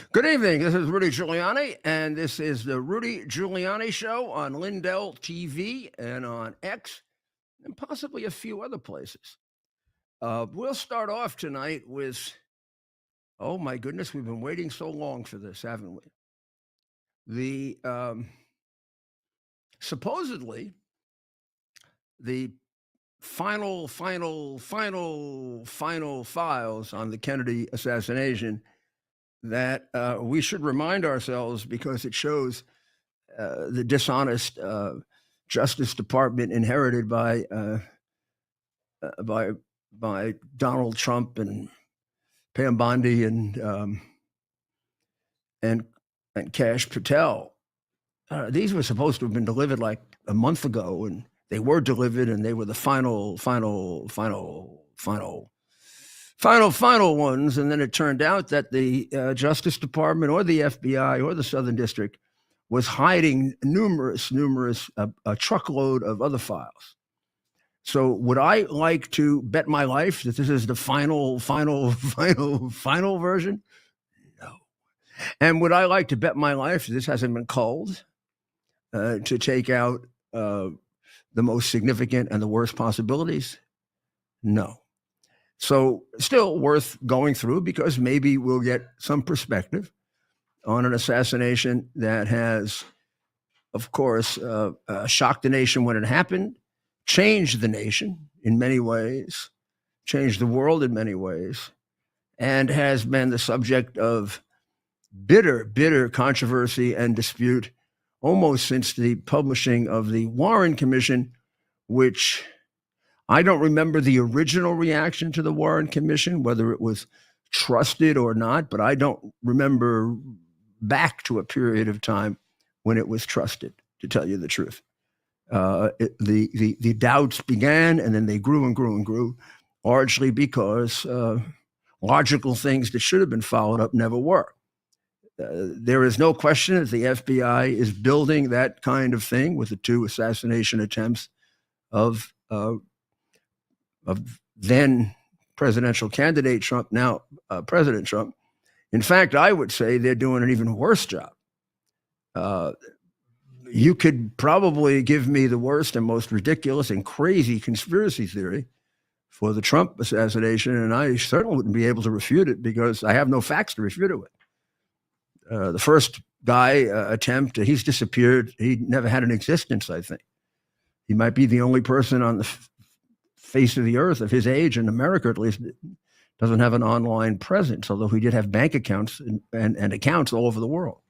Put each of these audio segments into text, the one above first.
Good evening. This is Rudy Giuliani, and this is the Rudy Giuliani Show on Lindell TV and on X, and possibly a few other places. We'll start off tonight with, oh my goodness, we've been waiting so long for this, haven't we? Supposedly, the final files on the Kennedy assassination that we should remind ourselves, because it shows the dishonest Justice Department inherited by Donald Trump and Pam Bondi and Kash Patel. These were supposed to have been delivered like a month ago, and they were delivered, and they were the final ones. And then it turned out that the Justice Department or the FBI or the Southern District was hiding numerous a truckload of other files. So would I like to bet my life that this is the final version? No. And would I like to bet my life that this hasn't been culled to take out the most significant and the worst possibilities? No. So still worth going through, because maybe we'll get some perspective on an assassination that has, of course, shocked the nation when it happened, changed the nation in many ways, changed the world in many ways, and has been the subject of bitter controversy and dispute almost since the publishing of the Warren Commission, which I don't remember the original reaction to the Warren Commission, whether it was trusted or not, but I don't remember back to a period of time when it was trusted, to tell you the truth. The doubts began, and then they grew and grew, largely because logical things that should have been followed up never were. There is no question that the FBI is building that kind of thing with the two assassination attempts of then presidential candidate Trump, now President Trump. In fact, I would say they're doing an even worse job. You could probably give me the worst and most ridiculous and crazy conspiracy theory for the Trump assassination, and I certainly wouldn't be able to refute it, because I have no facts to refute it with. The first guy attempt, he's disappeared. He never had an existence, I think. He might be the only person on the face of the earth of his age, in America at least, doesn't have an online presence, although he did have bank accounts and accounts all over the world.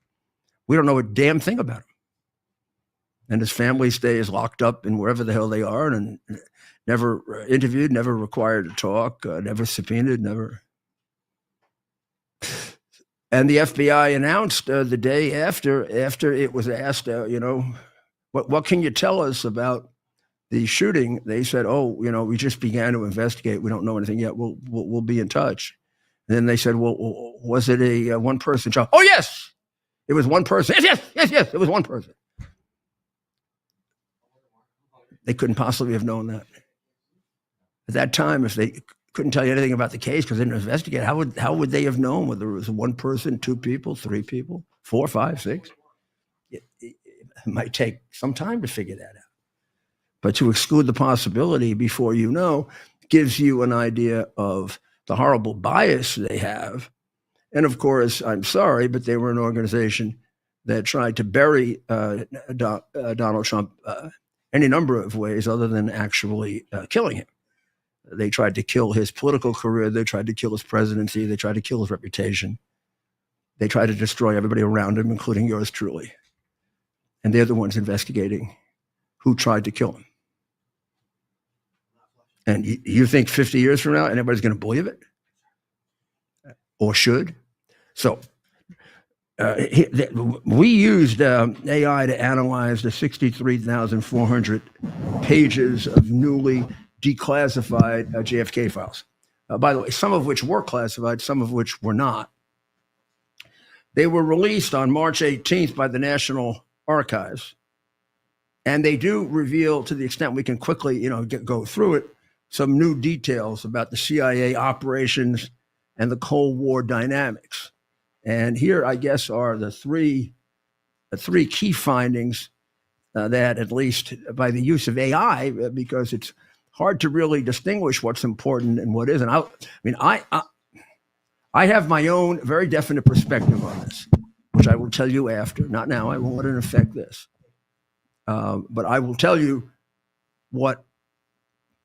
We don't know a damn thing about him. And his family stays locked up in wherever the hell they are, and never interviewed, never required to talk, never subpoenaed, never. And the FBI announced the day after it was asked, what can you tell us about the shooting? They said, we just began to investigate. We don't know anything yet. We'll be in touch. And then they said, well, was it a one-person job? Oh, yes, it was one person. Yes, it was one person. They couldn't possibly have known that. At that time, if they couldn't tell you anything about the case because they didn't investigate, how would they have known whether it was one person, two people, three people, 4, 5, 6? It might take some time to figure that out. But to exclude the possibility before you know gives you an idea of the horrible bias they have. And of course, I'm sorry, but they were an organization that tried to bury Donald Trump any number of ways other than actually killing him. They tried to kill his political career. They tried to kill his presidency. They tried to kill his reputation. They tried to destroy everybody around him, including yours truly. And they're the ones investigating who tried to kill him. And you think 50 years from now, anybody's going to believe it? Or should? So we used AI to analyze the 63,400 pages of newly declassified JFK files. By the way, some of which were classified, some of which were not. They were released on March 18th by the National Archives. And they do reveal, to the extent we can quickly, go through it, some new details about the CIA operations and the Cold War dynamics. And here, I guess, are the three key findings that, at least by the use of AI, because it's hard to really distinguish what's important and what isn't. I have my own very definite perspective on this, which I will tell you after. Not now. I won't let it affect this. But I will tell you what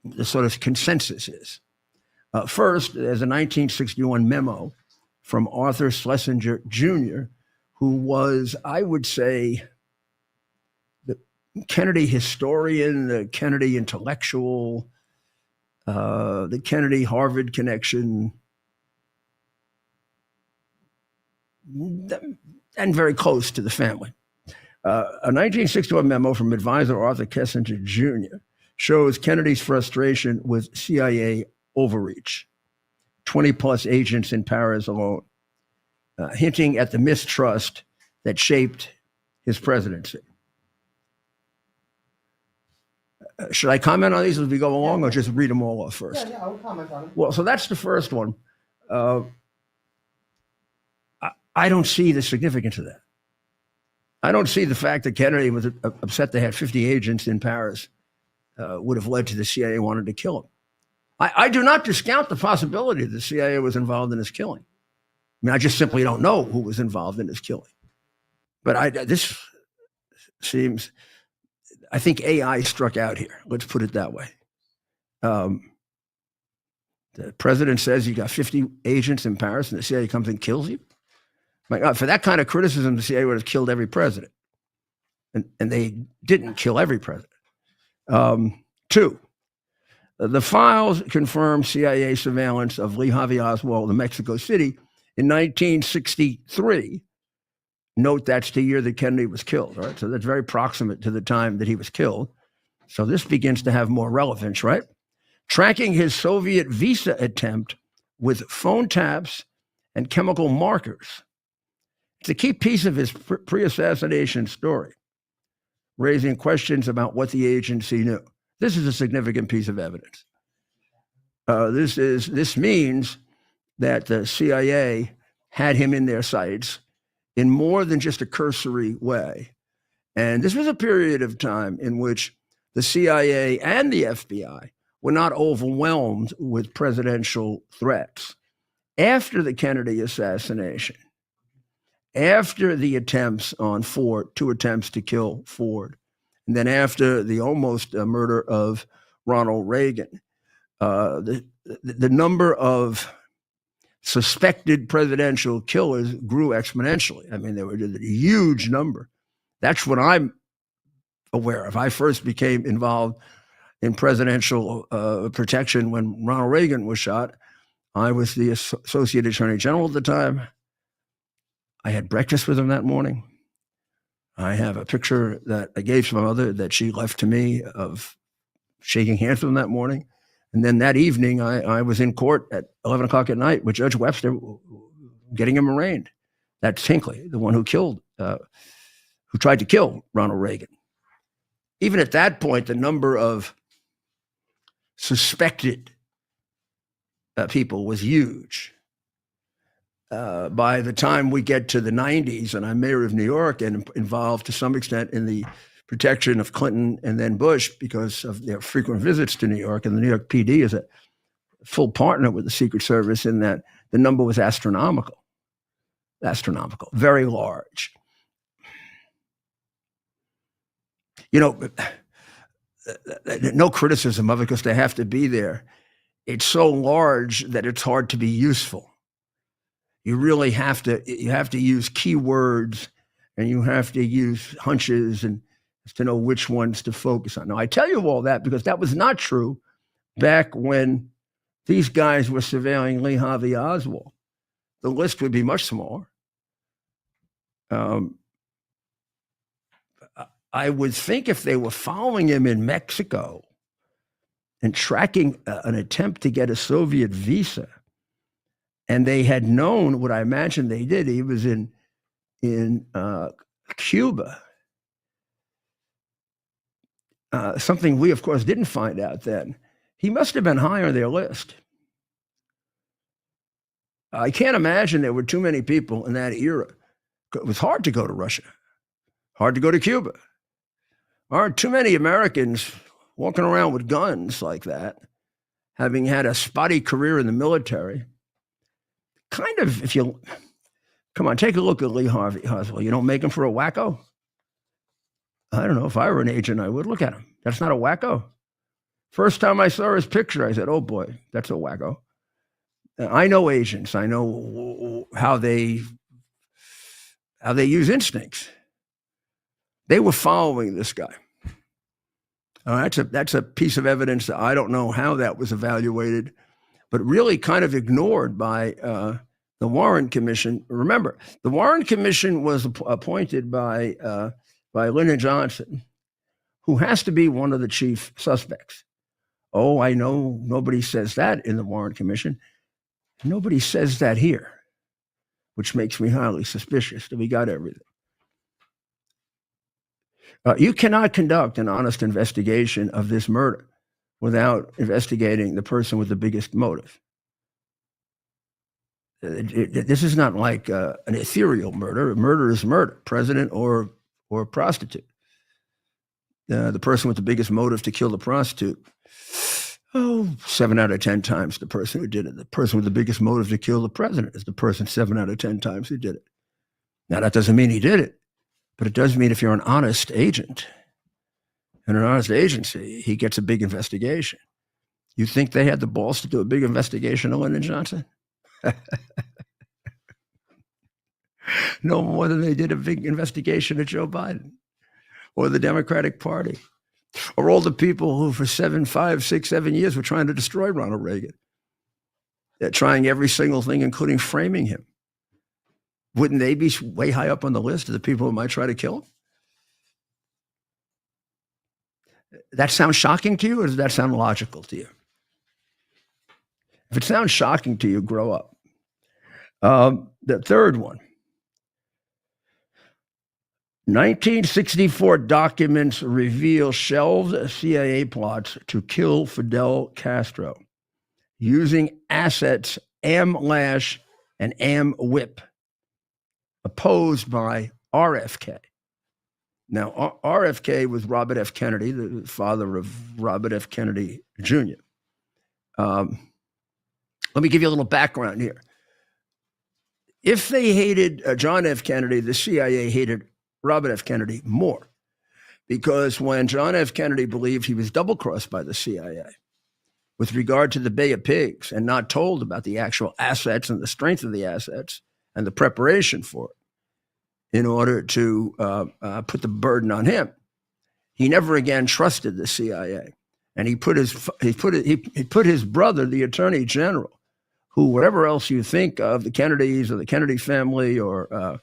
the sort of consensus is. First, there's a 1961 memo from Arthur Schlesinger Jr., who was, I would say, the Kennedy historian, the Kennedy intellectual, the Kennedy Harvard connection, and very close to the family. A 1961 memo from advisor Arthur Schlesinger Jr. shows Kennedy's frustration with CIA overreach, 20 plus agents in Paris alone, hinting at the mistrust that shaped his presidency. Should I comment on these as we go along, or just read them all off first? Yeah, I will comment on them. Well, so that's the first one. I don't see the significance of that. I don't see the fact that Kennedy was upset they had 50 agents in Paris would have led to the CIA wanting to kill him. I do not discount the possibility that the CIA was involved in his killing. I mean, I just simply don't know who was involved in his killing. But this seems, I think AI struck out here. Let's put it that way. The president says you got 50 agents in Paris and the CIA comes and kills you. My God, for that kind of criticism, the CIA would have killed every president. And they didn't kill every president. Two, the files confirm CIA surveillance of Lee Harvey Oswald in Mexico City in 1963. Note that's the year that Kennedy was killed, right? So that's very proximate to the time that he was killed. So this begins to have more relevance, right? Tracking his Soviet visa attempt with phone taps and chemical markers. It's a key piece of his pre-assassination story, raising questions about what the agency knew. This is a significant piece of evidence. This means that the CIA had him in their sights in more than just a cursory way. And this was a period of time in which the CIA and the FBI were not overwhelmed with presidential threats. After the Kennedy assassination, after the attempts on Ford, 2 attempts to kill Ford, and then after the almost murder of Ronald Reagan, the number of suspected presidential killers grew exponentially. I mean, there were a huge number. That's what I'm aware of. I first became involved in presidential protection when Ronald Reagan was shot. I was the Associate Attorney General at the time. I had breakfast with him that morning. I have a picture that I gave to my mother that she left to me of shaking hands with him that morning. And then that evening, I was in court at 11 o'clock at night with Judge Webster getting him arraigned. That's Hinckley, the one who tried to kill Ronald Reagan. Even at that point, the number of suspected people was huge. By the time we get to the 90s, and I'm mayor of New York and involved to some extent in the protection of Clinton and then Bush because of their frequent visits to New York, and the New York PD is a full partner with the Secret Service in that the number was astronomical, very large. You know, no criticism of it because they have to be there. It's so large that it's hard to be useful. You really have to use keywords and you have to use hunches and to know which ones to focus on. Now, I tell you all that because that was not true back when these guys were surveilling Lee Harvey Oswald. The list would be much smaller. I would think if they were following him in Mexico and tracking an attempt to get a Soviet visa, and they had known what I imagine they did, he was in Cuba, something we, of course, didn't find out then. He must have been high on their list. I can't imagine there were too many people in that era. It was hard to go to Russia, hard to go to Cuba. Aren't too many Americans walking around with guns like that, having had a spotty career in the military. Kind of, if you come on, take a look at Lee Harvey Oswald. You don't make him for a wacko? I don't know. If I were an agent, I would look at him. That's not a wacko. First time I saw his picture, I said, oh boy, that's a wacko. I know agents. I know how they use instincts. They were following this guy. That's a piece of evidence that I don't know how that was evaluated, but really kind of ignored by the Warren Commission. Remember, the Warren Commission was appointed by Lyndon Johnson, who has to be one of the chief suspects. Oh, I know nobody says that in the Warren Commission. Nobody says that here, which makes me highly suspicious that we got everything. You cannot conduct an honest investigation of this murder without investigating the person with the biggest motive. This is not like an ethereal murder. Murder is murder, president or prostitute. The person with the biggest motive to kill the prostitute, 7 out of 10 times the person who did it. The person with the biggest motive to kill the president is the person 7 out of 10 times who did it. Now, that doesn't mean he did it, but it does mean if you're an honest agent in an honest agency, he gets a big investigation. You think they had the balls to do a big investigation of Lyndon Johnson? No more than they did a big investigation of Joe Biden or the Democratic Party or all the people who for 5, 6, 7 years were trying to destroy Ronald Reagan. They're trying every single thing, including framing him. Wouldn't they be way high up on the list of the people who might try to kill him? That sounds shocking to you, or does that sound logical to you? If it sounds shocking to you, grow up. The third one. 1964 documents reveal shelved CIA plots to kill Fidel Castro using assets AMLASH and AMWHIP, opposed by RFK. Now, RFK was Robert F. Kennedy, the father of Robert F. Kennedy Jr. Let me give you a little background here. If they hated John F. Kennedy, the CIA hated Robert F. Kennedy more, because when John F. Kennedy believed he was double-crossed by the CIA with regard to the Bay of Pigs and not told about the actual assets and the strength of the assets and the preparation for it in order to put the burden on him, he never again trusted the CIA. And he put his brother, the Attorney General, who, whatever else you think of the Kennedys or the Kennedy family, or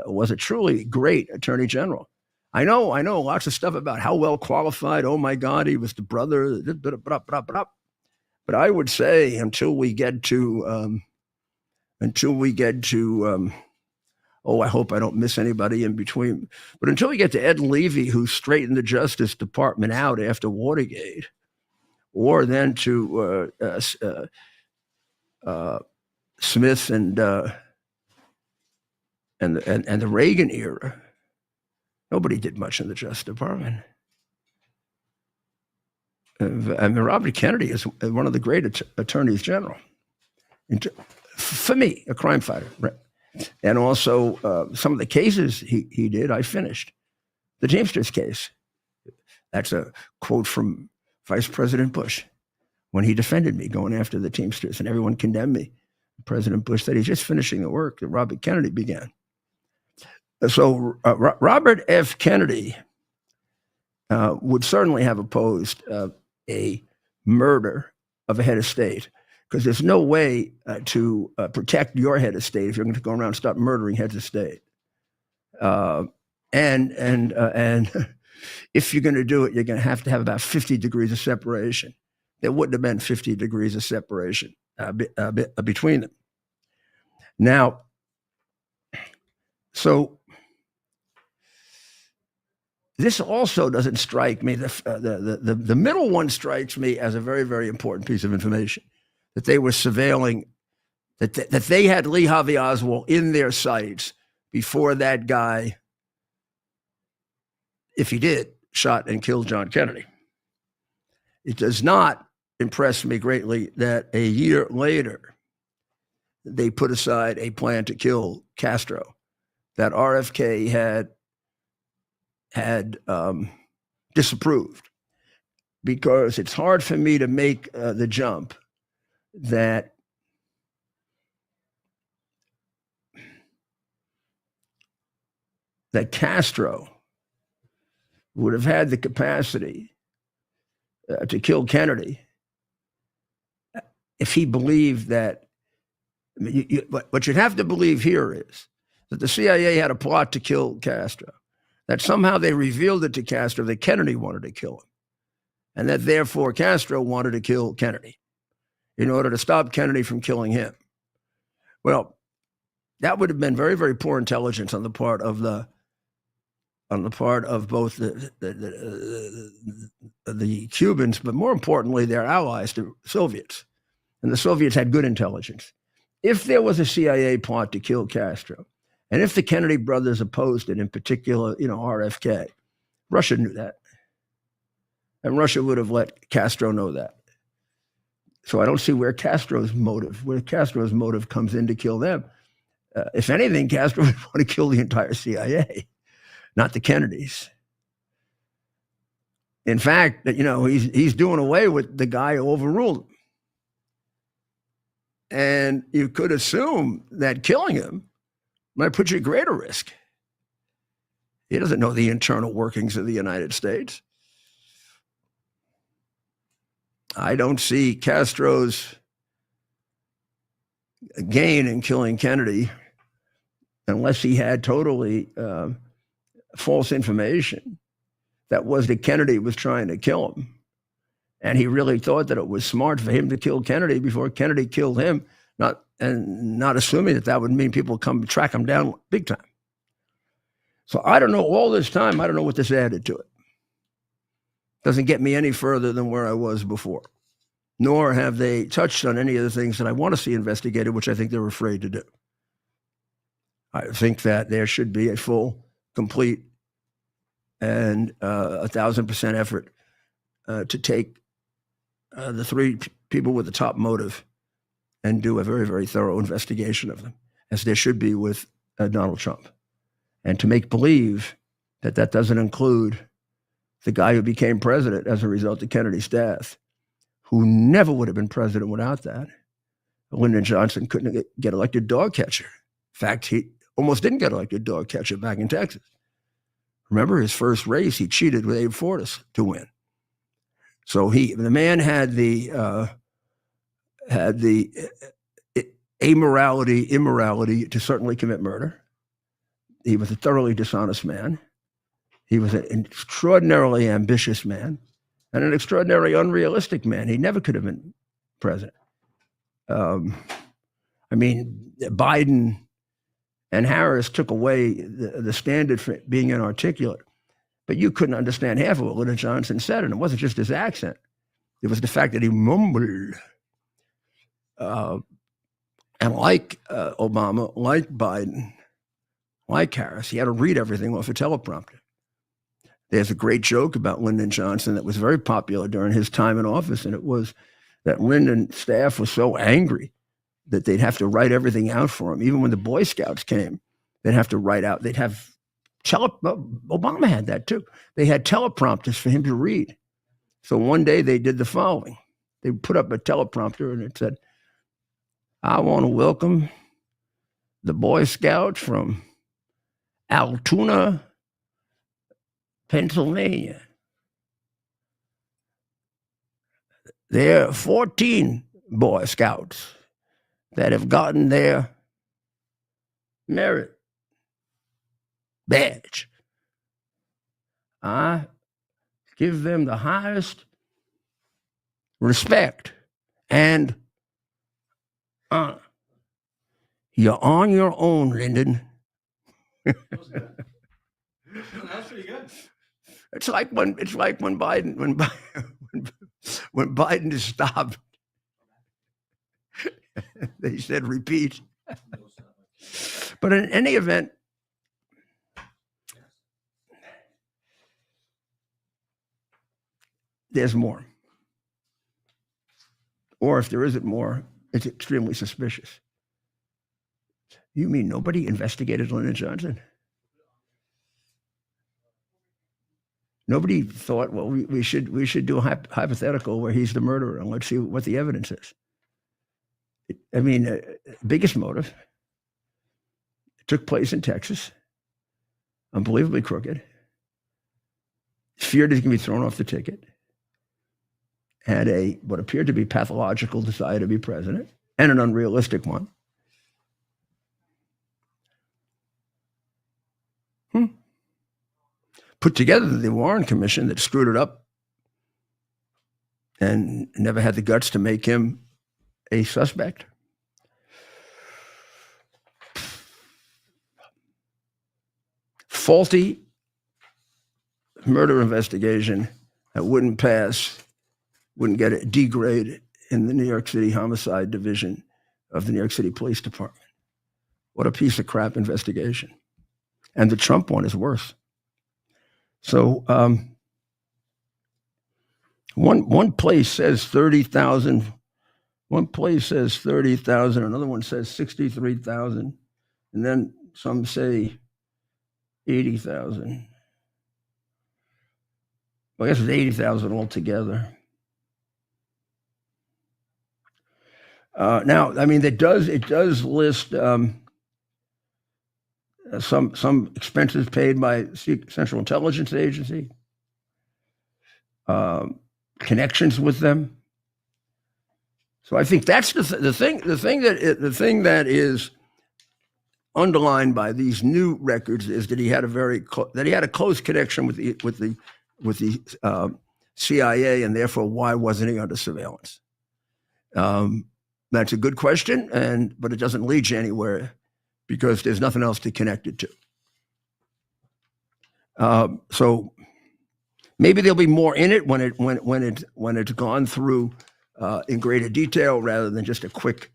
was a truly great Attorney General. I know lots of stuff about how well qualified. Oh my God, he was the brother. But I would say until we get to, oh, I hope I don't miss anybody in between. But until we get to Ed Levy, who straightened the Justice Department out after Watergate, or then to Smith and the Reagan era, nobody did much in the Justice Department. I mean, Robert Kennedy is one of the great attorneys general. For me, a crime fighter. Right? And also some of the cases he did, I finished. The Teamsters case. That's a quote from Vice President Bush when he defended me going after the Teamsters and everyone condemned me. President Bush said he's just finishing the work that Robert Kennedy began. So Robert F. Kennedy would certainly have opposed a murder of a head of state, because there's no way to protect your head of state if you're going to go around and start murdering heads of state. And if you're going to do it, you're going to have about 50 degrees of separation. There wouldn't have been 50 degrees of separation between them. Now, so this also doesn't strike me. The middle one strikes me as a very, very important piece of information, that they were surveilling that they had Lee Harvey Oswald in their sights before that guy, if he did, shot and killed John Kennedy. It does not impress me greatly that a year later, they put aside a plan to kill Castro that RFK had disapproved, because it's hard for me to make the jump that Castro would have had the capacity to kill Kennedy if he believed that. What you'd have to believe here is that the CIA had a plot to kill Castro, that somehow they revealed it to Castro that Kennedy wanted to kill him, and that therefore Castro wanted to kill Kennedy in order to stop Kennedy from killing him. Well, that would have been very, very poor intelligence on the part of both the Cubans, but more importantly, their allies, the Soviets. And the Soviets had good intelligence. If there was a CIA plot to kill Castro, and if the Kennedy brothers opposed it, in particular, RFK, Russia knew that. And Russia would have let Castro know that. So I don't see where Castro's motive comes in to kill them. If anything, Castro would want to kill the entire CIA, not the Kennedys. In fact, he's doing away with the guy who overruled him. And you could assume that killing him might put you at greater risk. He doesn't know the internal workings of the United States. I don't see Castro's gain in killing Kennedy unless he had totally false information that Kennedy was trying to kill him. And he really thought that it was smart for him to kill Kennedy before Kennedy killed him, not assuming that would mean people come track him down big time. So I don't know, all this time, I don't know what this added to it. Doesn't get me any further than where I was before. Nor have they touched on any of the things that I want to see investigated, which I think they're afraid to do. I think that there should be a full, complete, and 1,000% effort to take the three people with the top motive and do a very, very thorough investigation of them, as there should be with Donald Trump. And to make believe that doesn't include the guy who became president as a result of Kennedy's death, who never would have been president without that. Lyndon Johnson couldn't get elected dog catcher. In fact, he almost didn't get elected dog catcher back in Texas. Remember his first race, he cheated with Abe Fortas to win. So the man had the immorality to certainly commit murder. He was a thoroughly dishonest man. He was an extraordinarily ambitious man and an extraordinarily unrealistic man. He never could have been president. Biden and Harris took away the standard for being inarticulate, but you couldn't understand half of what Lyndon Johnson said, and it wasn't just his accent. It was the fact that he mumbled. And like Obama, like Biden, like Harris, he had to read everything off a teleprompter. There's a great joke about Lyndon Johnson that was very popular during his time in office, and it was that Lyndon's staff was so angry that they'd have to write everything out for him. Even when the Boy Scouts came, they'd have to write out. They'd have Obama had that too. They had teleprompters for him to read. So one day they did the following. They put up a teleprompter and it said, "I want to welcome the Boy Scouts from Altoona, Pennsylvania. There are 14 Boy Scouts that have gotten their merit badge. I give them the highest respect and honor. You're on your own, Lyndon." That was pretty good. It's like when Biden stopped. They said repeat. But in any event, there's more. Or if there isn't more, it's extremely suspicious. You mean nobody investigated Lyndon Johnson? Nobody thought, well, we should do a hypothetical where he's the murderer and let's see what the evidence is. I mean, biggest motive. It took place in Texas. Unbelievably crooked. Feared he's going to be thrown off the ticket. Had what appeared to be pathological desire to be president and an unrealistic one. Put together the Warren Commission that screwed it up and never had the guts to make him a suspect. Faulty murder investigation that wouldn't pass, wouldn't get a D grade in the New York City Homicide Division of the New York City Police Department. What a piece of crap investigation. And the Trump one is worse. So one place says 30,000. One place says 30,000. Another one says 63,000. And then some say 80,000. Well, I guess it's 80,000 altogether. Now, I mean, it does list some expenses paid by Central Intelligence Agency, connections with them. So I think that's the thing that is underlined by these new records is that he had a close connection with the CIA, and therefore why wasn't he under surveillance? That's a good question, but it doesn't lead you anywhere because there's nothing else to connect it to. So maybe there'll be more in it when it's gone through in greater detail rather than just a quick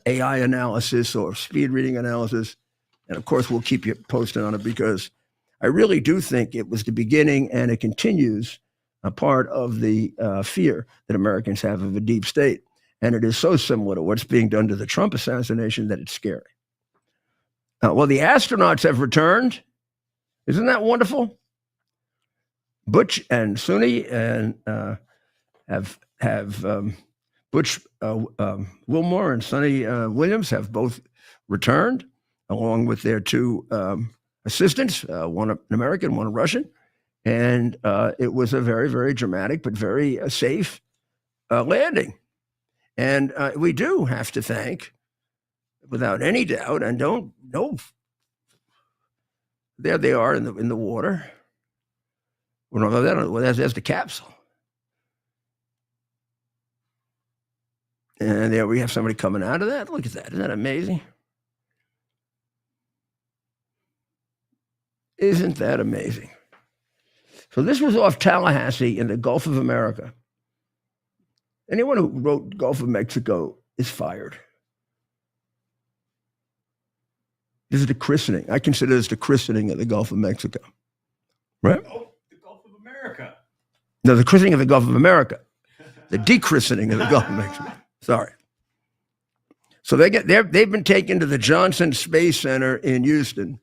AI analysis or speed reading analysis. And of course, we'll keep you posted on it because I really do think it was the beginning and it continues a part of the fear that Americans have of a deep state. And it is so similar to what's being done to the Trump assassination that it's scary. Well, the astronauts have returned. Isn't that wonderful? Butch and Suni and have Butch Wilmore and Sonny Williams have both returned, along with their two assistants, one an American, one a Russian. And it was a very, very dramatic but very safe landing. And we do have to thank, without any doubt, and there they are in the water. Well, no, there's the capsule. And there we have somebody coming out of that. Look at that. Isn't that amazing? Isn't that amazing? So this was off Tallahassee in the Gulf of America. Anyone who wrote Gulf of Mexico is fired. This is the christening. I consider this the christening of the Gulf of Mexico. Right? Oh, the Gulf of America. No, the christening of the Gulf of America. The dechristening of the Gulf of Mexico. Sorry. So they've been taken to the Johnson Space Center in Houston.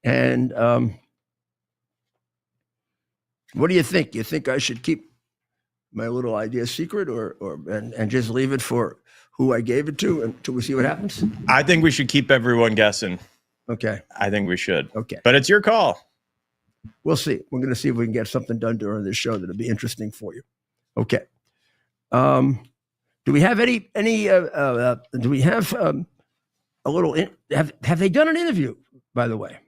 And what do you think? You think I should keep my little idea secret and just leave it for who I gave it to until we see what happens? I think we should keep everyone guessing. Okay. I think we should. Okay. But it's your call. We'll see. We're going to see if we can get something done during this show that'll be interesting for you. Okay. Do we have any do we have a little, have they done an interview, by the way?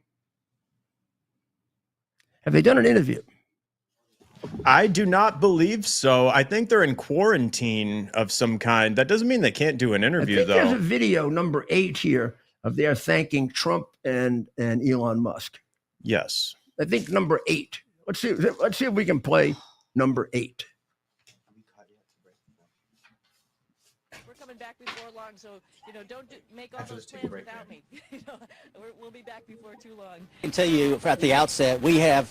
Have they done an interview? I do not believe so. I think they're in quarantine of some kind. That doesn't mean they can't do an interview, though. There's a video number 8 here of their thanking Trump and Elon Musk. Yes. I think number 8. Let's see if we can play number 8. We're coming back before long, so don't make all those plans without me. We'll be back before too long. I can tell you at the outset,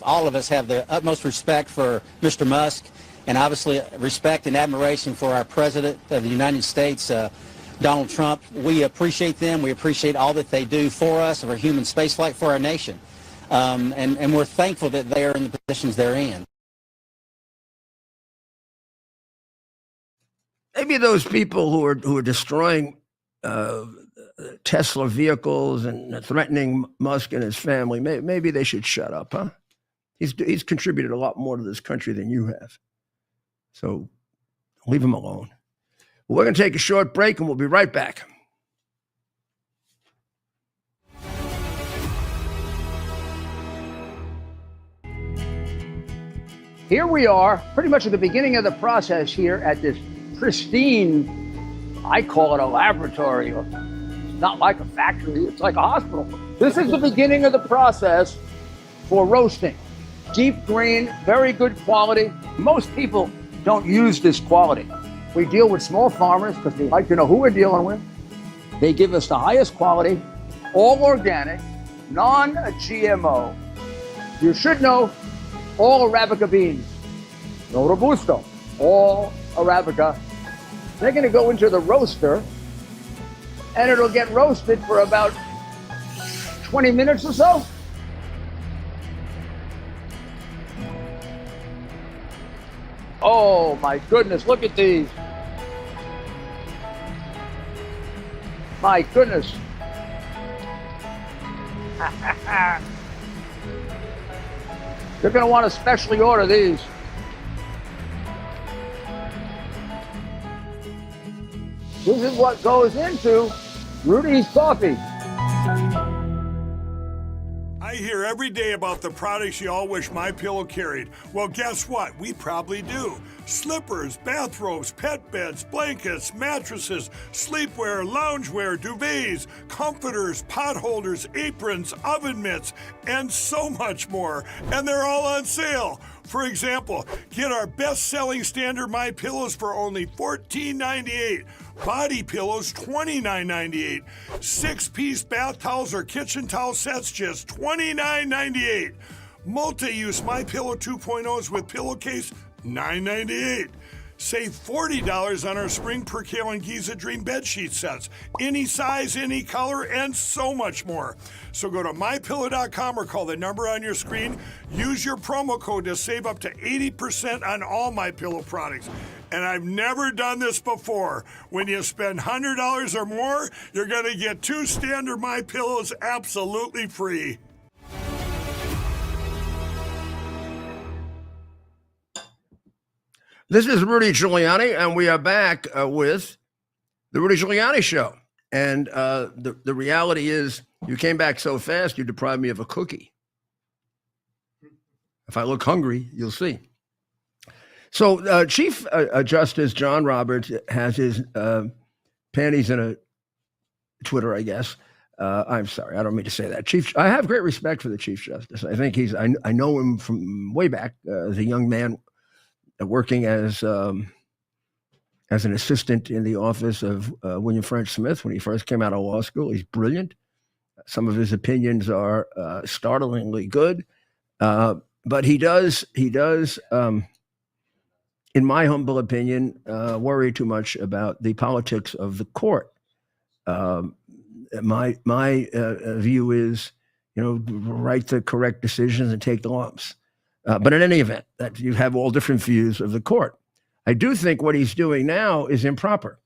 all of us have the utmost respect for Mr. Musk, and obviously respect and admiration for our President of the United States, Donald Trump. We appreciate them. We appreciate all that they do for us, for human spaceflight, for our nation, and we're thankful that they are in the positions they're in. Maybe those people who are destroying Tesla vehicles and threatening Musk and his family, maybe they should shut up, huh? He's contributed a lot more to this country than you have. So leave him alone. We're going to take a short break, and we'll be right back. Here we are, pretty much at the beginning of the process here at this pristine, I call it a laboratory. It's not like a factory, it's like a hospital. This is the beginning of the process for roasting. Deep green, very good quality. Most people don't use this quality. We deal with small farmers because they like to know who we're dealing with. They give us the highest quality, all organic, non-GMO. You should know all Arabica beans, no Robusto, all Arabica. They're going to go into the roaster, and it'll get roasted for about 20 minutes or so. Oh my goodness, look at these. My goodness. You're going to want to specially order these. This is what goes into Rudy's Coffee. I hear every day about the products you all wish MyPillow carried. Well, guess what? We probably do. Slippers, bathrobes, pet beds, blankets, mattresses, sleepwear, loungewear, duvets, comforters, pot holders, aprons, oven mitts, and so much more. And they're all on sale. For example, get our best-selling standard MyPillows for only $14.98. Body pillows, $29.98. 6-piece bath towels or kitchen towel sets, just $29.98. Multi-use MyPillow 2.0s with pillowcase, $9.98. Save $40 on our Spring Percale and Giza Dream bedsheet sets. Any size, any color, and so much more. So go to MyPillow.com or call the number on your screen. Use your promo code to save up to 80% on all MyPillow products. And I've never done this before. When you spend $100 or more, you're going to get 2 standard MyPillows absolutely free. This is Rudy Giuliani, and we are back with the Rudy Giuliani Show. And the reality is, you came back so fast, you deprived me of a cookie. If I look hungry, you'll see. So Chief Justice John Roberts has his panties in a Twitter, I guess. I'm sorry, I don't mean to say that. I have great respect for the Chief Justice. I think I know him from way back as a young man working as an assistant in the office of William French Smith when he first came out of law school. He's brilliant. Some of his opinions are startlingly good, but he does, in my humble opinion, worry too much about the politics of the court. My view is, write the correct decisions and take the lumps. But in any event, that you have all different views of the court. I do think what he's doing now is improper.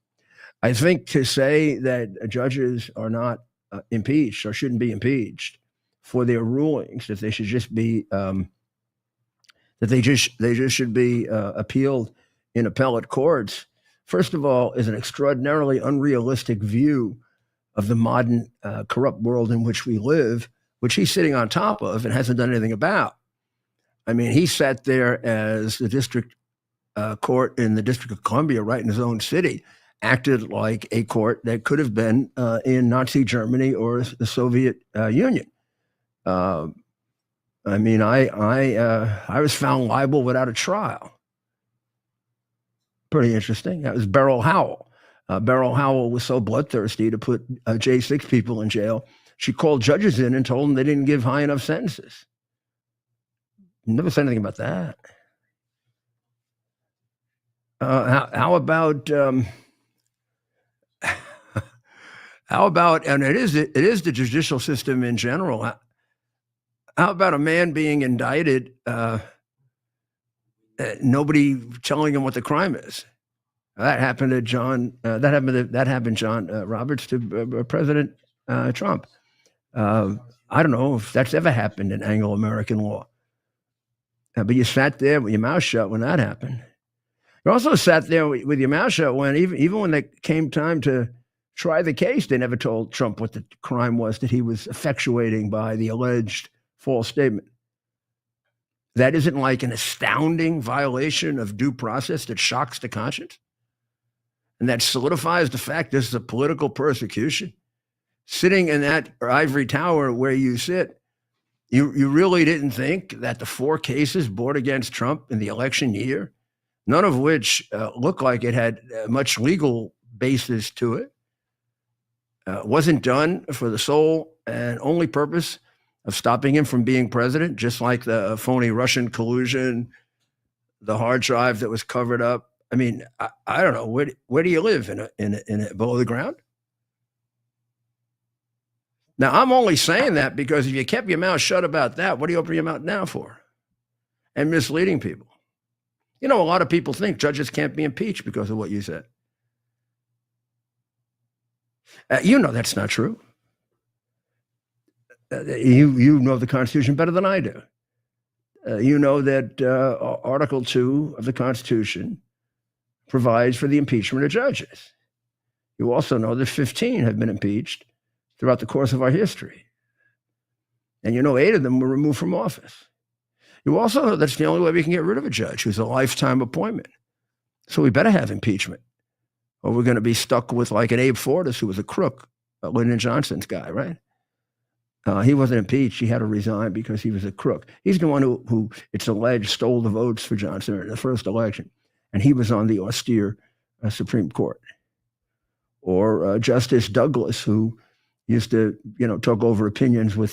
I think to say that judges are not impeached or shouldn't be impeached for their rulings, that they should just be that they just should be appealed in appellate courts, first of all, is an extraordinarily unrealistic view of the modern corrupt world in which we live, which he's sitting on top of and hasn't done anything about. I mean, he sat there as the district court in the District of Columbia, right in his own city, acted like a court that could have been in Nazi Germany or the Soviet Union. I mean, I was found liable without a trial. Pretty interesting. That was Beryl Howell. Beryl Howell was so bloodthirsty to put J6 people in jail, she called judges in and told them they didn't give high enough sentences. Never said anything about that. How about and it is the judicial system in general. How about a man being indicted, nobody telling him what the crime is? That happened to John. That happened John Roberts to President Trump. I don't know if that's ever happened in Anglo-American law. But you sat there with your mouth shut when that happened. You also sat there with your mouth shut when even when it came time to try the case, they never told Trump what the crime was that he was effectuating by the alleged false statement. That isn't like an astounding violation of due process that shocks the conscience? And that solidifies the fact this is a political persecution? Sitting in that ivory tower where you sit, you really didn't think that the 4 cases brought against Trump in the election year, none of which looked like it had much legal basis to it, wasn't done for the sole and only purpose of stopping him from being president, just like the phony Russian collusion, the hard drive that was covered up. I mean, I don't know, where do you live in a below the ground? Now, I'm only saying that because if you kept your mouth shut about that, what do you open your mouth now for? And misleading people. You know, a lot of people think judges can't be impeached because of what you said. You know that's not true. You know the Constitution better than I do. You know that Article 2 of the Constitution provides for the impeachment of judges. You also know that 15 have been impeached throughout the course of our history. And you know 8 of them were removed from office. You also know that's the only way we can get rid of a judge who's a lifetime appointment. So we better have impeachment, or we're going to be stuck with like an Abe Fortas, who was a crook, Lyndon Johnson's guy, right? He wasn't impeached. He had to resign because he was a crook. He's the one who it's alleged stole the votes for Johnson in the first election. And he was on the austere Supreme Court. Or Justice Douglas, who used to, talk over opinions with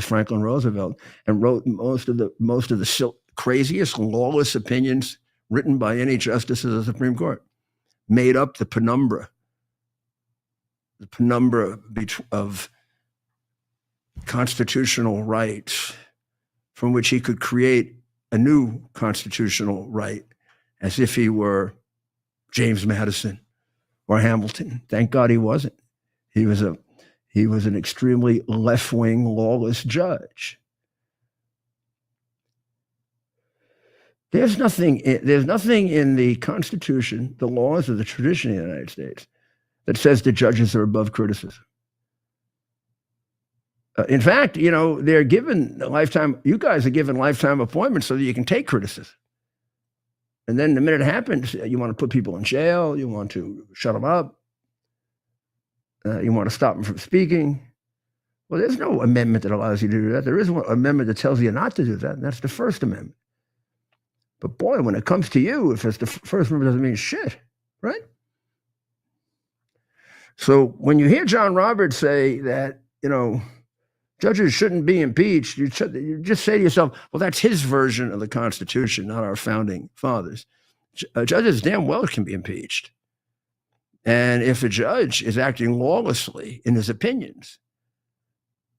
Franklin Roosevelt, and wrote most of the craziest, lawless opinions written by any justice of the Supreme Court. Made up the penumbra of constitutional rights from which he could create a new constitutional right as if he were James Madison or Hamilton. Thank God he wasn't. He was an extremely left-wing, lawless judge. There's nothing in the Constitution, the laws, or the tradition of the United States that says the judges are above criticism. In fact, they're given lifetime. You guys are given lifetime appointments so that you can take criticism. And then the minute it happens, you want to put people in jail. You want to shut them up. You want to stop them from speaking. Well, there's no amendment that allows you to do that. There is one amendment that tells you not to do that, and that's the First Amendment. But boy, when it comes to you, if it's the First Amendment, doesn't mean shit, right? So when you hear John Roberts say that, judges shouldn't be impeached, you just say to yourself, well, that's his version of the Constitution, not our founding fathers. Judges damn well can be impeached. And if a judge is acting lawlessly in his opinions,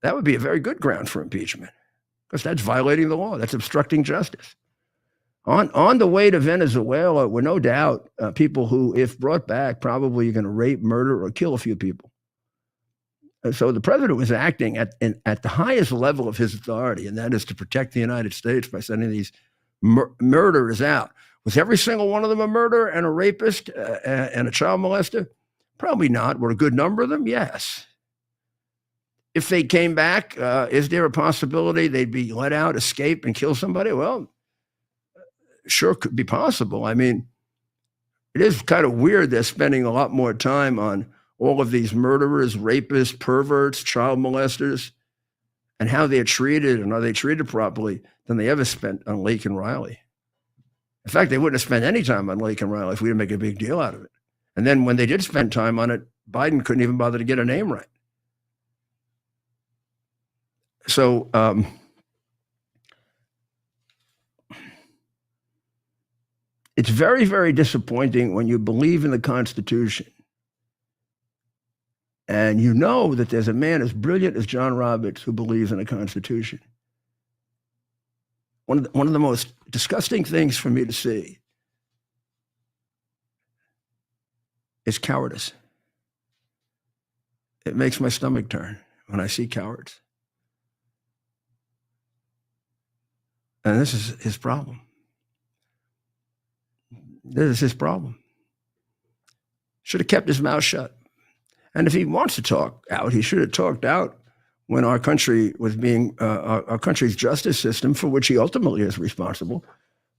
that would be a very good ground for impeachment, because that's violating the law. That's obstructing justice. On the way to Venezuela were no doubt people who, if brought back, probably are going to rape, murder, or kill a few people. So the president was acting at the highest level of his authority, and that is to protect the United States by sending these murderers out. Was every single one of them a murderer and a rapist and a child molester? Probably not. Were a good number of them? Yes. If they came back, is there a possibility they'd be let out, escape, and kill somebody? Well, sure could be possible. I mean, it is kind of weird they're spending a lot more time on all of these murderers, rapists, perverts, child molesters, and how they're treated and are they treated properly than they ever spent on Lake and Riley. In fact, they wouldn't have spent any time on Lake and Riley if we didn't make a big deal out of it. And then when they did spend time on it, Biden couldn't even bother to get a name right. So it's very, very disappointing when you believe in the Constitution and you know that there's a man as brilliant as John Roberts who believes in the Constitution. One of the most disgusting things for me to see is cowardice. It makes my stomach turn when I see cowards. And this is his problem. This is his problem. Should have kept his mouth shut. And if he wants to talk out, he should have talked out when our country was being, our country's justice system, for which he ultimately is responsible,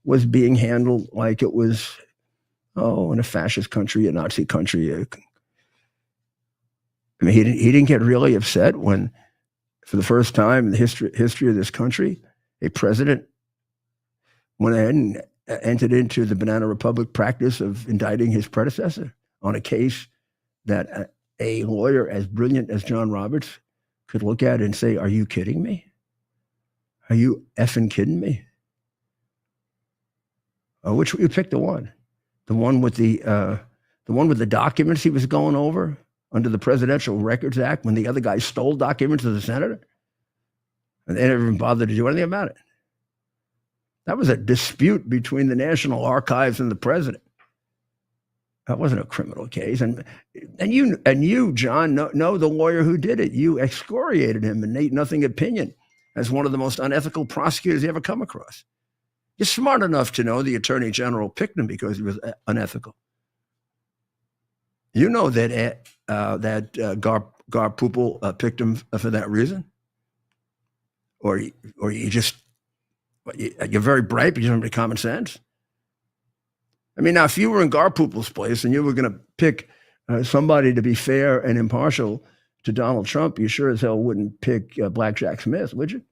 was being handled like it was, in a fascist country, a Nazi country. I mean, he didn't get really upset when, for the first time in the history of this country, a president went ahead and entered into the Banana Republic practice of indicting his predecessor on a case that a lawyer as brilliant as John Roberts could look at and say, "Are you kidding me? Are you effing kidding me?" Which you picked the one with the documents he was going over under the Presidential Records Act when the other guy stole documents of the senator, and they never even bothered to do anything about it. That was a dispute between the National Archives and the president. That wasn't a criminal case. And you, John, know the lawyer who did it. You excoriated him and made nothing opinion as one of the most unethical prosecutors you ever come across. You're smart enough to know the Attorney General picked him because he was unethical. You know that Garpupel picked him for that reason, or you just you're very bright, but you don't have any common sense. I mean, now if you were in Garpupel's place and you were going to pick somebody to be fair and impartial to Donald Trump, you sure as hell wouldn't pick Blackjack Smith, would you?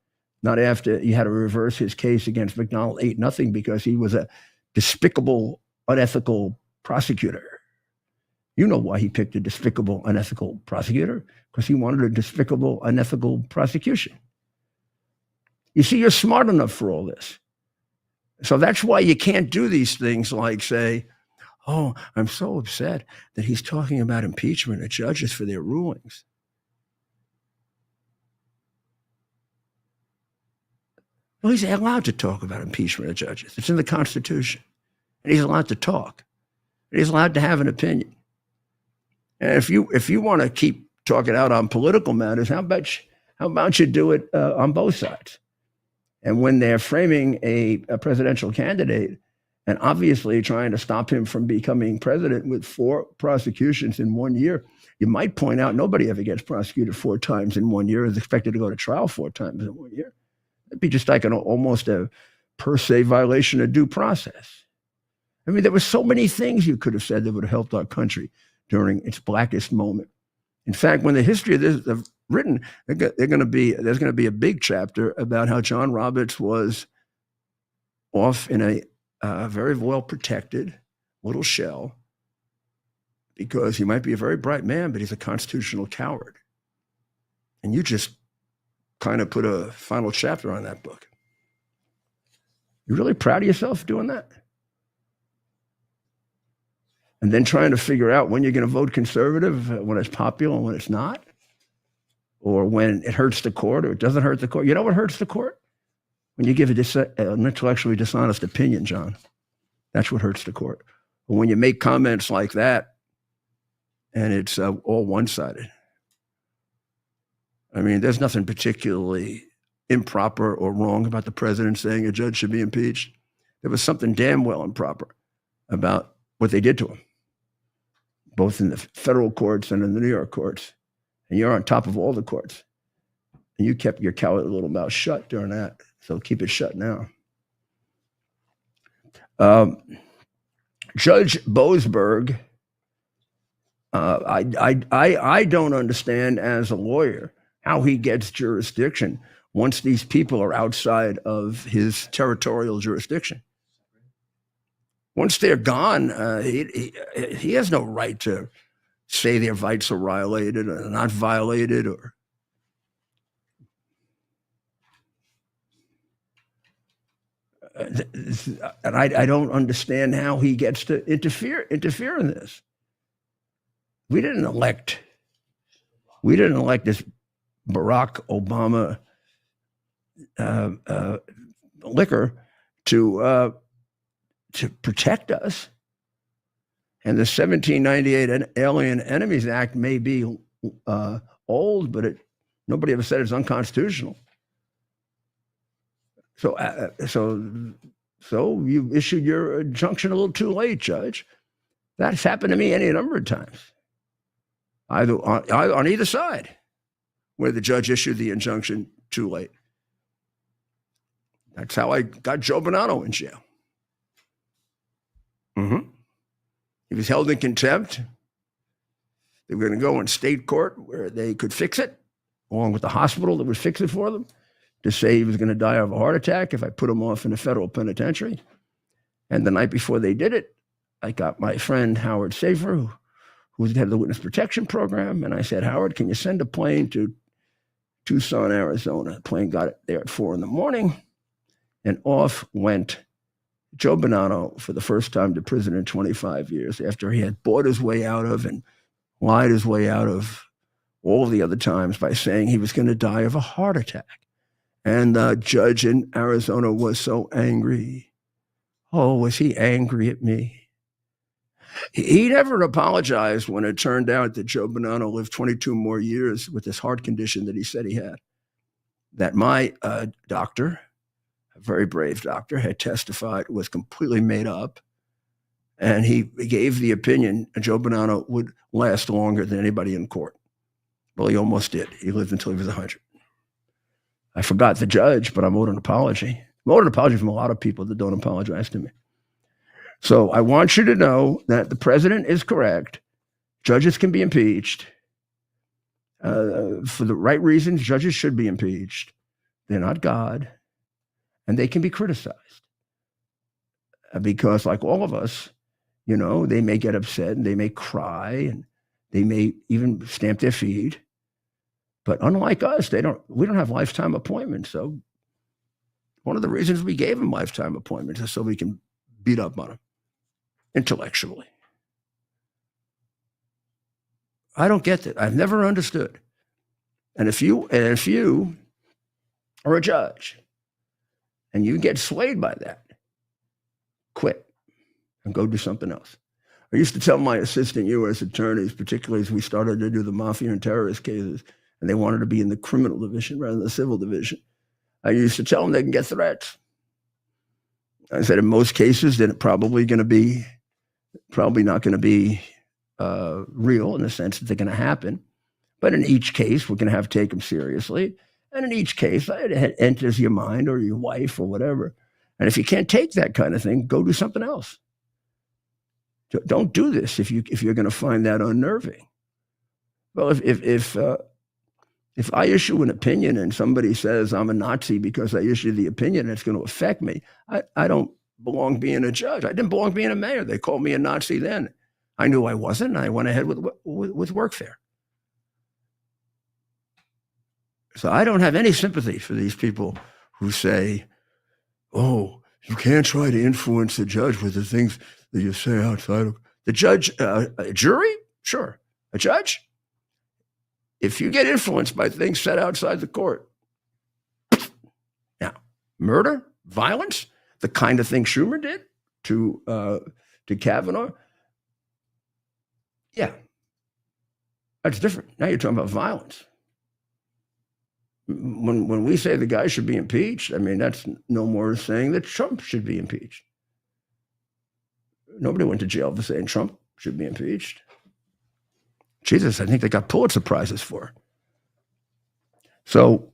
Not after you had to reverse his case against McDonald 8-0 because he was a despicable, unethical prosecutor. You know why he picked a despicable, unethical prosecutor? Because he wanted a despicable, unethical prosecution. You see, you're smart enough for all this. So that's why you can't do these things like say, "Oh, I'm so upset that he's talking about impeachment of judges for their rulings." Well, he's allowed to talk about impeachment of judges. It's in the Constitution. And he's allowed to talk. And he's allowed to have an opinion. And if you want to keep talking out on political matters, how about you do it on both sides? And when they're framing a presidential candidate and obviously trying to stop him from becoming president with 4 prosecutions in 1 year, you might point out nobody ever gets prosecuted 4 times in 1 year, is expected to go to trial 4 times in 1 year. It'd be just like almost a per se violation of due process. I mean, there were so many things you could have said that would have helped our country during its blackest moment. In fact, when the history of this is written, there's going to be a big chapter about how John Roberts was off in a very well protected little shell because he might be a very bright man, but he's a constitutional coward. And you just kind of put a final chapter on that book. You really proud of yourself doing that? And then trying to figure out when you're going to vote conservative, when it's popular and when it's not, or when it hurts the court or it doesn't hurt the court. You know what hurts the court? When you give an intellectually dishonest opinion, John. That's what hurts the court. But when you make comments like that and it's all one-sided. I mean, there's nothing particularly improper or wrong about the president saying a judge should be impeached. There was something damn well improper about what they did to him, both in the federal courts and in the New York courts. And you're on top of all the courts. And you kept your cowardly little mouth shut during that. So keep it shut now. Judge Boasberg, I don't understand as a lawyer how he gets jurisdiction once these people are outside of his territorial jurisdiction. Once they're gone, he has no right to say their rights are violated or not violated, or and I don't understand how he gets to interfere in this. We didn't elect this Barack Obama liquor to protect us. And the 1798 Alien Enemies Act may be old, but nobody ever said it's unconstitutional. So you issued your injunction a little too late, Judge. That's happened to me any number of times, either on either side, where the judge issued the injunction too late. That's how I got Joe Bonanno in jail. He was held in contempt. They were going to go in state court where they could fix it, along with the hospital that would fix it for them, to say he was going to die of a heart attack if I put him off in a federal penitentiary. And the night before they did it, I got my friend Howard Safer, who was the head of the witness protection program, and I said, Howard, can you send a plane to Tucson, Arizona? The plane got there at 4 a.m, and off went Joe Bonanno for the first time to prison in 25 years, after he had bought his way out of and lied his way out of all the other times by saying he was going to die of a heart attack. And the judge in Arizona was so angry. Oh, was he angry at me? He never apologized when it turned out that Joe Bonanno lived 22 more years with this heart condition that he said he had. That my doctor, a very brave doctor, had testified was completely made up. And he gave the opinion Joe Bonanno would last longer than anybody in court. Well, he almost did. He lived until he was 100. I forgot the judge, but I'm owed an apology. I'm owed an apology from a lot of people that don't apologize to me. So I want you to know that the president is correct. Judges can be impeached. For the right reasons, judges should be impeached. They're not God. And they can be criticized. Because like all of us, they may get upset and they may cry and they may even stamp their feet. But unlike us, we don't have lifetime appointments. So one of the reasons we gave them lifetime appointments is so we can beat up on them intellectually. I don't get that. I've never understood. And if you are a judge and you get swayed by that, quit and go do something else. I used to tell my assistant U.S. attorneys, particularly as we started to do the mafia and terrorist cases, and they wanted to be in the criminal division rather than the civil division, I used to tell them they can get threats. I said, in most cases, they're probably not going to be real in the sense that they're going to happen. But in each case, we're going to have to take them seriously. And in each case, it enters your mind or your wife or whatever. And if you can't take that kind of thing, go do something else. Don't do this if you're going to find that unnerving. Well, if I issue an opinion and somebody says I'm a Nazi because I issued the opinion and it's going to affect me, I don't belong being a judge. I didn't belong being a mayor. They called me a Nazi then. I knew I wasn't, and I went ahead with workfare. So I don't have any sympathy for these people who say, oh, you can't try to influence the judge with the things that you say outside of the judge. A jury? Sure. A judge? If you get influenced by things said outside the court. Now, murder, violence, the kind of thing Schumer did to Kavanaugh, yeah, that's different. Now you're talking about violence. When we say the guy should be impeached, I mean, that's no more saying that Trump should be impeached. Nobody went to jail for saying Trump should be impeached. Jesus, I think they got Pulitzer Prizes for it. So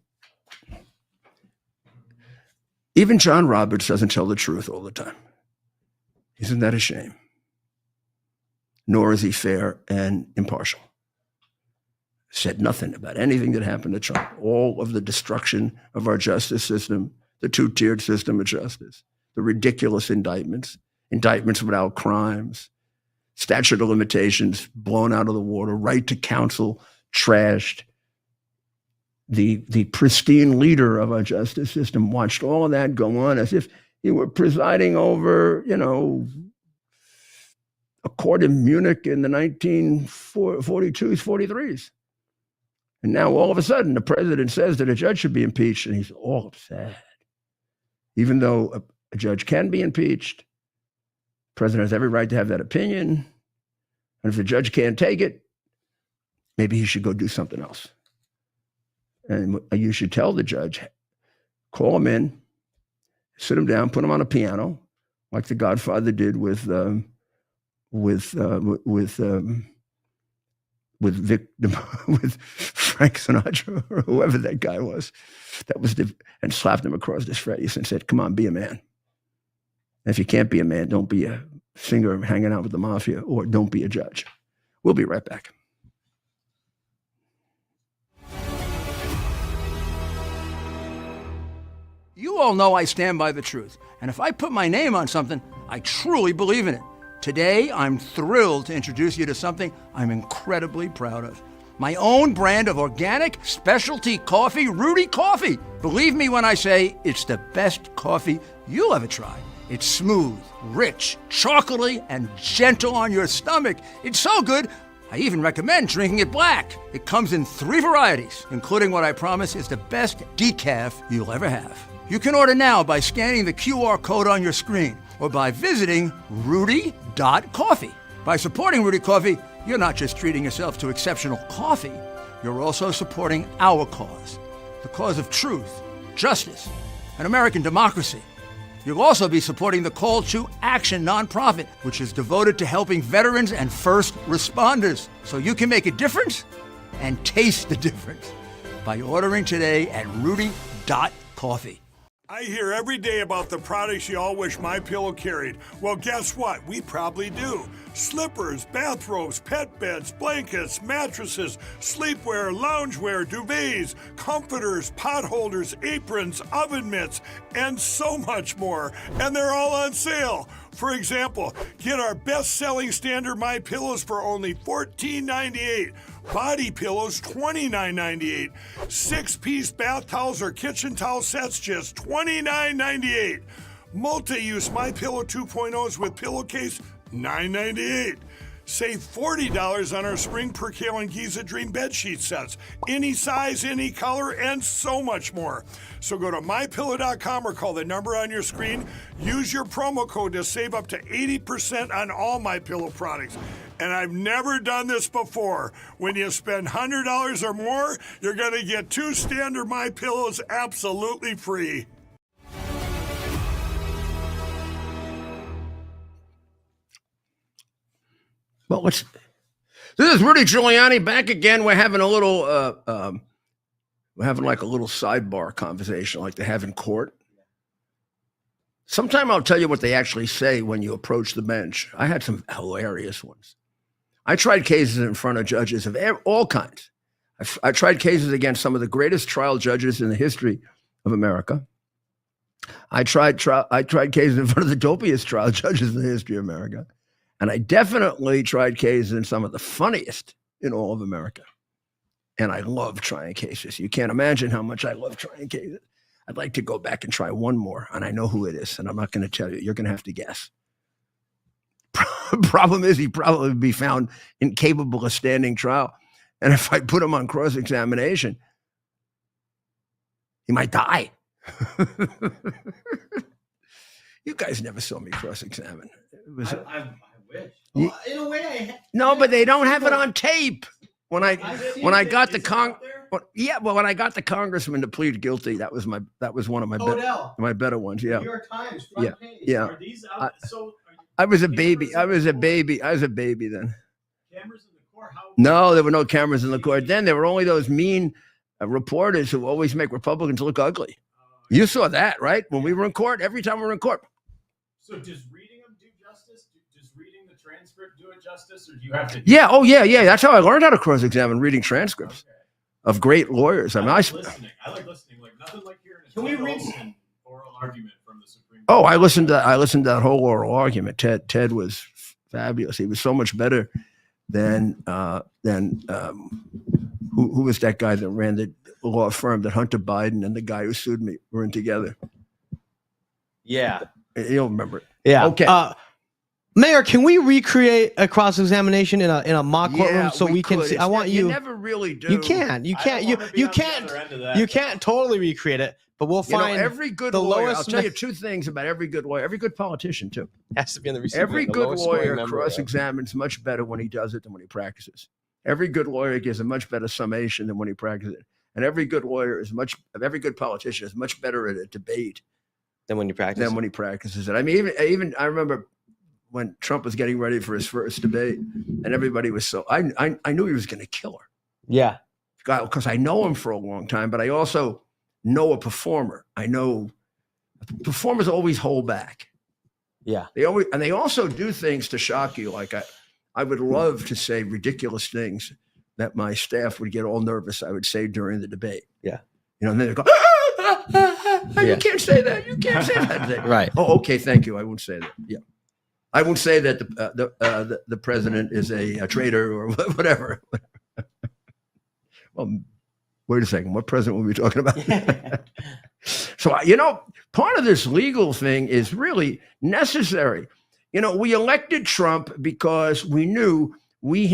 even John Roberts doesn't tell the truth all the time. Isn't that a shame? Nor is he fair and impartial. Said nothing about anything that happened to Trump. All of the destruction of our justice system, the two-tiered system of justice, the ridiculous indictments. indictments without crimes, statute of limitations blown out of the water, right to counsel trashed. The pristine leader of our justice system watched all of that go on as if he were presiding over, a court in Munich in the 1942s, 43s. And now all of a sudden the president says that a judge should be impeached and he's all upset. Even though a judge can be impeached, the president has every right to have that opinion. And if the judge can't take it, maybe he should go do something else. And you should tell the judge, call him in, sit him down, put him on a piano, like the Godfather did with Frank Sinatra or whoever that guy was. And slapped him across his face and said, "Come on, be a man. And if you can't be a man, don't be a singer hanging out with the mafia, or don't be a judge." We'll be right back. You all know I stand by the truth. And if I put my name on something, I truly believe in it. Today, I'm thrilled to introduce you to something I'm incredibly proud of. My own brand of organic specialty coffee, Rudy Coffee. Believe me when I say it's the best coffee you'll ever try. It's smooth, rich, chocolatey, and gentle on your stomach. It's so good, I even recommend drinking it black. It comes in 3 varieties, including what I promise is the best decaf you'll ever have. You can order now by scanning the QR code on your screen or by visiting rudy.coffee. By supporting Rudy Coffee, you're not just treating yourself to exceptional coffee, you're also supporting our cause, the cause of truth, justice, and American democracy. You'll also be supporting the Call to Action nonprofit, which is devoted to helping veterans and first responders, so you can make a difference and taste the difference by ordering today at rudy.coffee. I hear every day about the products you all wish MyPillow carried. Well, guess what? We probably do. Slippers, bathrobes, pet beds, blankets, mattresses, sleepwear, loungewear, duvets, comforters, pot holders, aprons, oven mitts, and so much more. And they're all on sale. For example, get our best-selling standard MyPillows for only $14.98. Body pillows, $29.98. 6-piece bath towels or kitchen towel sets, just $29.98. Multi-use MyPillow 2.0s with pillowcase, $9.98. Save $40 on our Spring Percale and Giza Dream bedsheet sets. Any size, any color, and so much more. So go to MyPillow.com or call the number on your screen. Use your promo code to save up to 80% on all MyPillow products. And I've never done this before. When you spend $100 or more, you're going to get 2 standard MyPillows absolutely free. Well, this is Rudy Giuliani back again. We're having a little, like a little sidebar conversation like they have in court. Sometime I'll tell you what they actually say when you approach the bench. I had some hilarious ones. I tried cases in front of judges of all kinds. I tried cases against some of the greatest trial judges in the history of America. I tried cases in front of the dopiest trial judges in the history of America. And I definitely tried cases in some of the funniest in all of America. And I love trying cases. You can't imagine how much I love trying cases. I'd like to go back and try one more, and I know who it is, and I'm not going to tell you. You're going to have to guess. Problem is, he'd probably be found incapable of standing trial. And if I put him on cross-examination, he might die. You guys never saw me cross-examine. I wish. You, in a way, no, but they don't have it on tape. When I got the when I got the congressman to plead guilty, that was one of my better ones. Yeah. New York Times front page. Yeah. Are these out? I was a baby then. Cameras in the court? No, there were no cameras in the court then. There were only those mean reporters who always make Republicans look ugly. You saw that, right? When we were in court, every time we were in court. So does reading them do justice? Does reading the transcript do it justice, or do you have to? Yeah. Oh, yeah. That's how I learned how to cross-examine, reading transcripts of great lawyers. I like listening. Like nothing like hearing an oral argument from the Supreme Oh, I listened to that whole oral argument. Ted was fabulous. He was so much better than who was that guy that ran the law firm that Hunter Biden and the guy who sued me were in together. Yeah. You'll remember it. Yeah. Okay. Mayor, can we recreate a cross-examination in a mock courtroom so we can could. see? I want you. You never really do. You can. You can't. You can't. You can't totally recreate it. But we'll find every good the lawyer. lowest. I'll tell you two things about every good lawyer, every good politician too. Has to be in the receiving Every end, the good lowest scoring lawyer member, cross-examines much better when he does it than when he practices. Every good lawyer gives a much better summation than when he practices it. And every good politician is much better at a debate than when you practice. Than when he practices it. I mean, even I remember when Trump was getting ready for his first debate, and everybody was I knew he was going to kill her. Yeah, because I know him for a long time, but I also know a performer. I know performers always hold back. Yeah, they also do things to shock you. Like I would love to say ridiculous things that my staff would get all nervous. I would say during the debate. Yeah, and then they go, you can't say that. You can't say that. Right. Oh, okay. Thank you. I won't say that. Yeah. I won't say that the president is a traitor or whatever. Well, wait a second. What president were we talking about? So, part of this legal thing is really necessary. We elected Trump because we knew we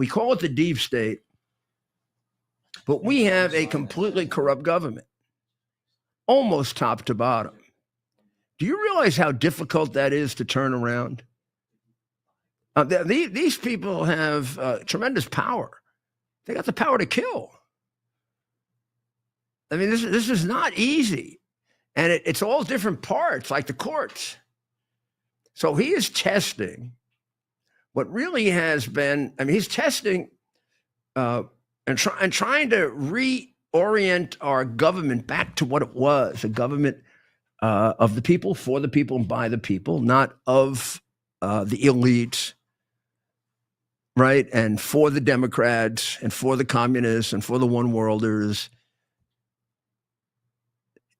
call it the deep state, but we have a completely corrupt government, almost top to bottom. Do you realize how difficult that is to turn around? These people have tremendous power. They got the power to kill. I mean, this is not easy. And it's all different parts, like the courts. So he is testing what really has been, he's testing and trying to reorient our government back to what it was, a government of the people, for the people, and by the people, not of the elites, right? And for the Democrats, and for the communists, and for the one-worlders.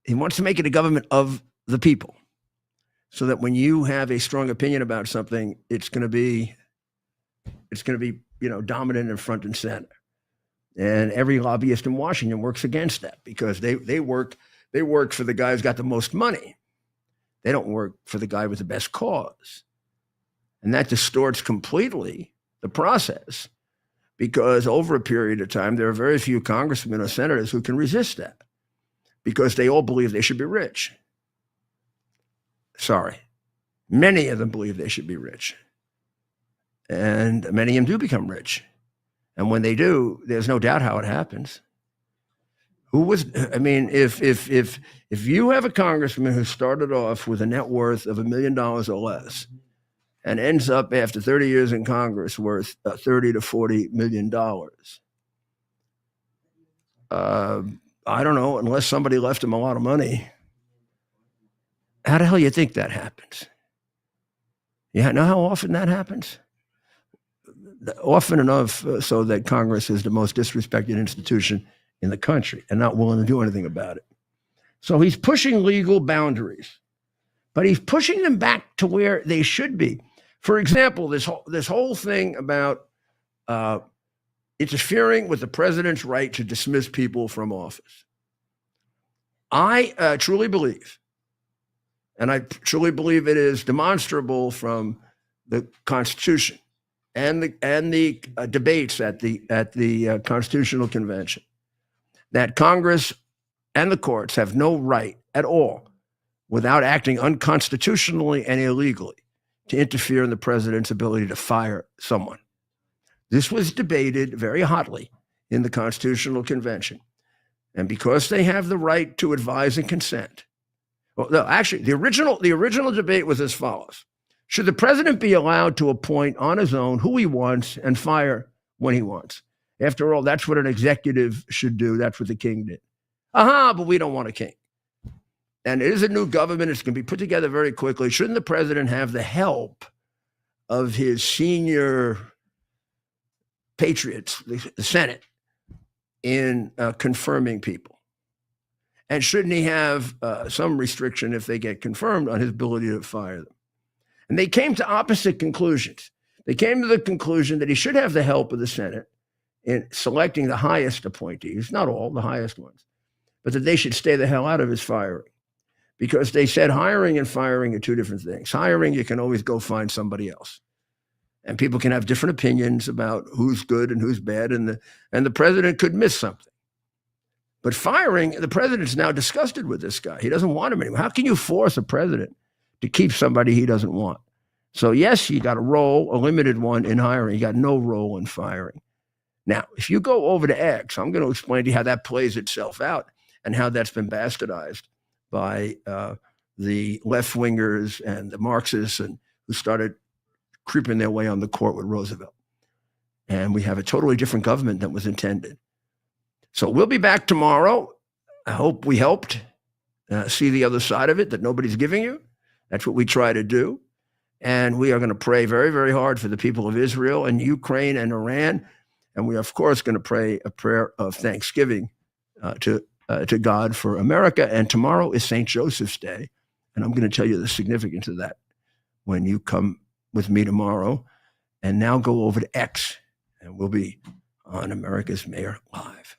He wants to make it a government of the people, so that when you have a strong opinion about something, it's going to be, dominant and front and center. And every lobbyist in Washington works against that because they work for the guy who's got the most money. They don't work for the guy with the best cause. And that distorts completely the process, because over a period of time, there are very few congressmen or senators who can resist that, because they all believe they should be rich. Sorry. Many of them believe they should be rich. And many of them do become rich. And when they do, there's no doubt how it happens. If you have a congressman who started off with a net worth of $1 million or less and ends up after 30 years in Congress worth $30 to $40 million, I don't know, unless somebody left him a lot of money. How the hell do you think that happens? You know how often that happens? Often enough so that Congress is the most disrespected institution in the country and not willing to do anything about it. So he's pushing legal boundaries, but he's pushing them back to where they should be. For example, this whole thing about interfering with the president's right to dismiss people from office. I truly believe, and I truly believe it is demonstrable from the Constitution and the debates at the Constitutional Convention, that Congress and the courts have no right at all, without acting unconstitutionally and illegally, to interfere in the president's ability to fire someone. This was debated very hotly in the Constitutional Convention. And because they have the right to advise and consent. Well, no, actually, the original debate was as follows. Should the president be allowed to appoint on his own who he wants and fire when he wants? After all, that's what an executive should do. That's what the king did. But we don't want a king. And it is a new government. It's going to be put together very quickly. Shouldn't the president have the help of his senior patriots, the Senate, in confirming people? And shouldn't he have some restriction if they get confirmed on his ability to fire them? And they came to opposite conclusions. They came to the conclusion that he should have the help of the Senate in selecting the highest appointees, not all, the highest ones, but that they should stay the hell out of his firing. Because they said hiring and firing are two different things. Hiring, you can always go find somebody else. And people can have different opinions about who's good and who's bad, and the president could miss something. But firing, the president's now disgusted with this guy. He doesn't want him anymore. How can you force a president to keep somebody he doesn't want? So yes, he got a role, a limited one in hiring. He got no role in firing. Now, if you go over to X, I'm going to explain to you how that plays itself out and how that's been bastardized by the left-wingers and the Marxists and who started creeping their way on the court with Roosevelt. And we have a totally different government than was intended. So we'll be back tomorrow. I hope we helped see the other side of it that nobody's giving you. That's what we try to do. And we are going to pray very, very hard for the people of Israel and Ukraine and Iran. And we are, of course, going to pray a prayer of thanksgiving to God for America. And tomorrow is St. Joseph's Day. And I'm going to tell you the significance of that when you come with me tomorrow. And now go over to X, and we'll be on America's Mayor Live.